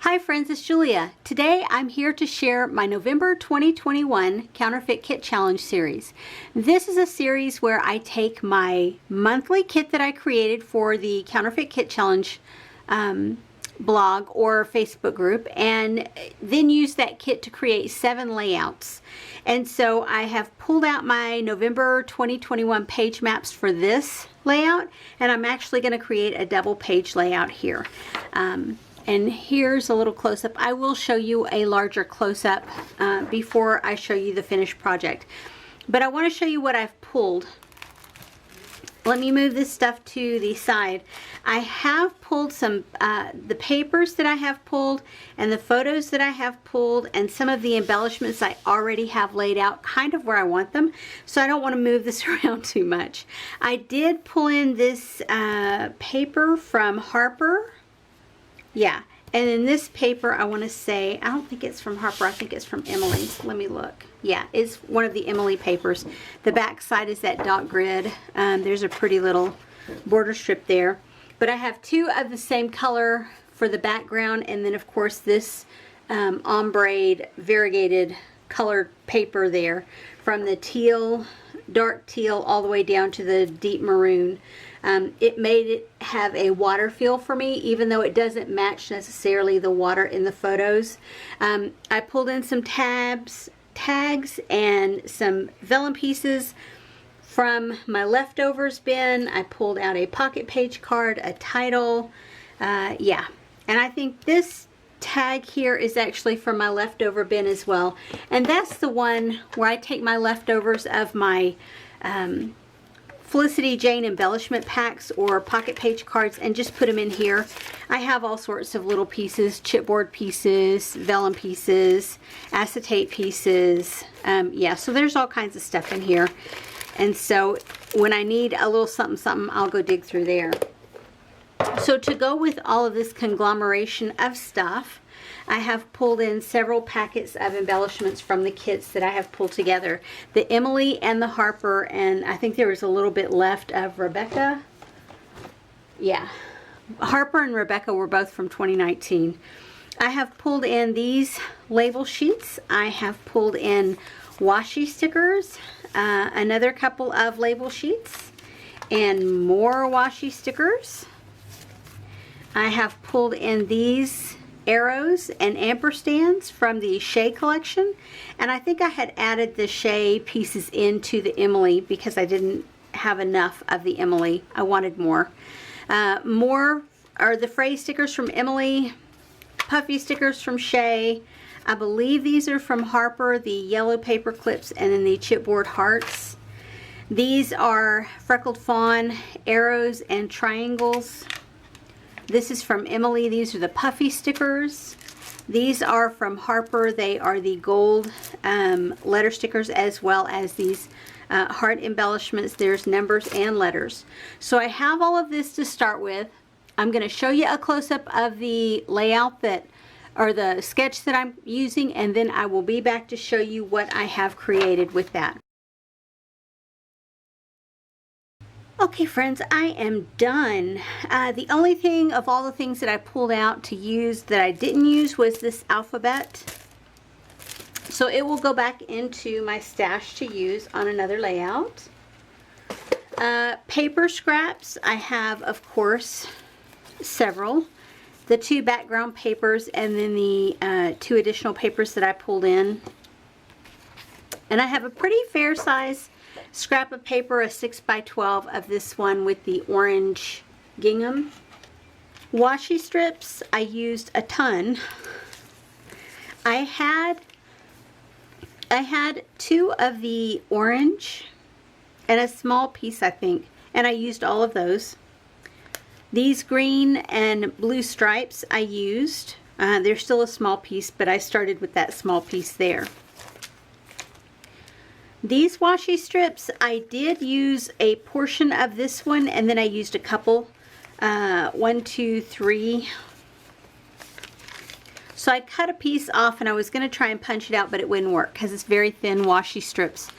Hi friends, it's Julia. Today I'm here to share my November 2021 Counterfeit Kit Challenge series. This is a series where I take my monthly kit that I created for the Counterfeit Kit Challenge blog or Facebook group, and then use that kit to create 7 layouts. And so I have pulled out my November 2021 page maps for this layout, and I'm actually going to create a double page layout here. And here's a little close-up. I will show you a larger close-up before I show you the finished project. But I want to show you what I've pulled. Let me move this stuff to the side. I have pulled some, the papers that I have pulled and the photos that I have pulled and some of the embellishments I already have laid out kind of where I want them. So I don't want to move this around too much. I did pull in this paper from Harper. Yeah, and in this paper, I want to say, I don't think it's from Harper, I think it's from Emily. Let me look. Yeah, it's one of the Emily papers. The back side is that dot grid. There's a pretty little border strip there. But I have 2 of the same color for the background, and then of course this ombre variegated colored paper there, from the teal, dark teal, all the way down to the deep maroon. It made it have a water feel for me, even though it doesn't match necessarily the water in the photos. I pulled in some tags and some vellum pieces from my leftovers bin. I pulled out a pocket page card, a title, yeah. And I think this tag here is actually from my leftover bin as well. And that's the one where I take my leftovers of my Felicity Jane embellishment packs or pocket page cards and just put them in here. I have all sorts of little pieces, chipboard pieces, vellum pieces, acetate pieces. Yeah, so there's all kinds of stuff in here. And so when I need a little something, I'll go dig through there. So to go with all of this conglomeration of stuff, I have pulled in several packets of embellishments from the kits that I have pulled together. The Emily and the Harper, and I think there was a little bit left of Rebecca. Yeah, Harper and Rebecca were both from 2019. I have pulled in these label sheets. I have pulled in washi stickers, another couple of label sheets, and more washi stickers. I have pulled in these arrows and ampersands from the Shea collection, and I think I had added the Shea pieces into the Emily because I didn't have enough of the Emily. I wanted more. More are the phrase stickers from Emily, puffy stickers from Shea. I believe these are from Harper, the yellow paper clips, and then the chipboard hearts. These are Freckled Fawn arrows and triangles. This is from Emily. These are the puffy stickers. These are from Harper. They are the gold letter stickers, as well as these heart embellishments. There's numbers and letters. So I have all of this to start with. I'm going to show you a close-up of the layout that, or the sketch that I'm using, and then I will be back to show you what I have created with that. Okay friends, I am done. The only thing of all the things that I pulled out to use that I didn't use was this alphabet. So it will go back into my stash to use on another layout. Paper scraps, I have of course several. The 2 background papers and then the 2 additional papers that I pulled in. And I have a pretty fair size scrap of paper, a 6x12 of this one with the orange gingham. Washi strips, I used a ton. I had 2 of the orange and a small piece, I think, and I used all of those. These green and blue stripes I used. They're still a small piece, but I started with that small piece there. These washi strips, I did use a portion of this one, and then I used a couple, 1, 2, 3. So I cut a piece off, and I was going to try and punch it out, but it wouldn't work because it's very thin washi strips.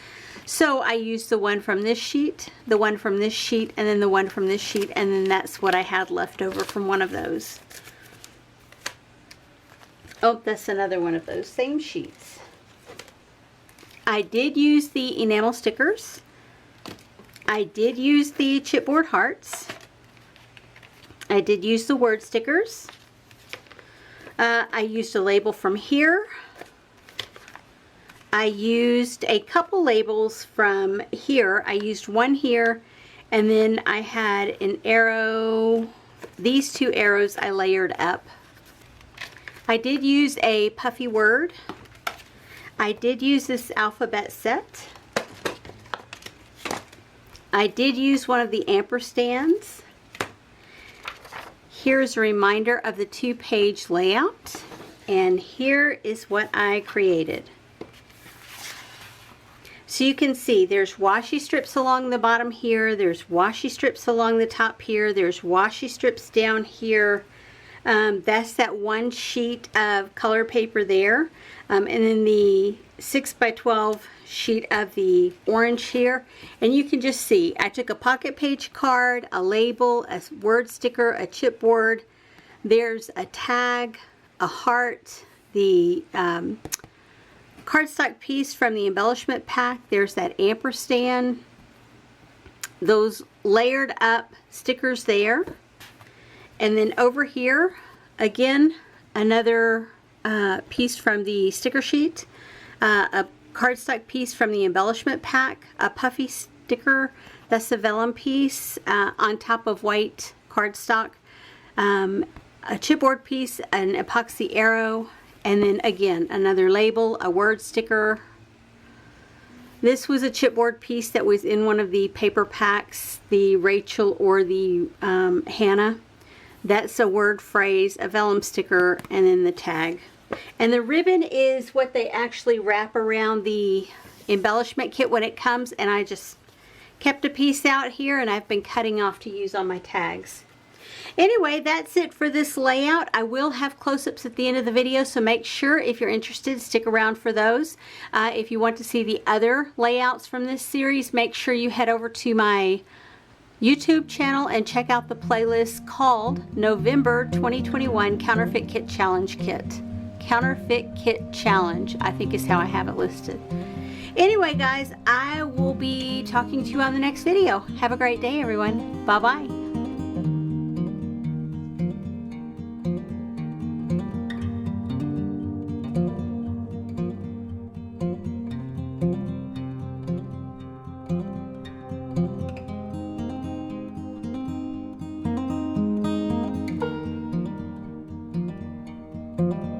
So I used the one from this sheet, the one from this sheet, and then the one from this sheet, and then that's what I had left over from one of those. Oh, that's another one of those same sheets. I did use the enamel stickers. I did use the chipboard hearts. I did use the word stickers. I used a label from here. I used a couple labels from here. I used one here, and then I had an arrow. These two arrows I layered up. I did use a puffy word. I did use this alphabet set. I did use one of the ampersands. Here's a reminder of the 2-page layout, and here is what I created. So you can see there's washi strips along the bottom here, there's washi strips along the top here, there's washi strips down here. That's that one sheet of color paper there, and then the 6x12 sheet of the orange here. And you can just see I took a pocket page card, a label, a word sticker, a chipboard. There's a tag, a heart, the cardstock piece from the embellishment pack. There's that ampersand, those layered up stickers there. And then over here, again, another piece from the sticker sheet, a cardstock piece from the embellishment pack, a puffy sticker, that's the vellum piece on top of white cardstock, a chipboard piece, an epoxy arrow, and then again, another label, a word sticker. This was a chipboard piece that was in one of the paper packs, the Rachel or the Hannah. That's a word phrase, a vellum sticker, and then the tag. And the ribbon is what they actually wrap around the embellishment kit when it comes, and I just kept a piece out here and I've been cutting off to use on my tags. Anyway, that's it for this layout. I will have close-ups at the end of the video, so make sure if you're interested, stick around for those. If you want to see the other layouts from this series, make sure you head over to my YouTube channel and check out the playlist called November 2021 Counterfeit Kit Challenge Kit. Counterfeit Kit Challenge, I think is how I have it listed. Anyway, guys, I will be talking to you on the next video. Have a great day, everyone. Bye-bye. Thank you.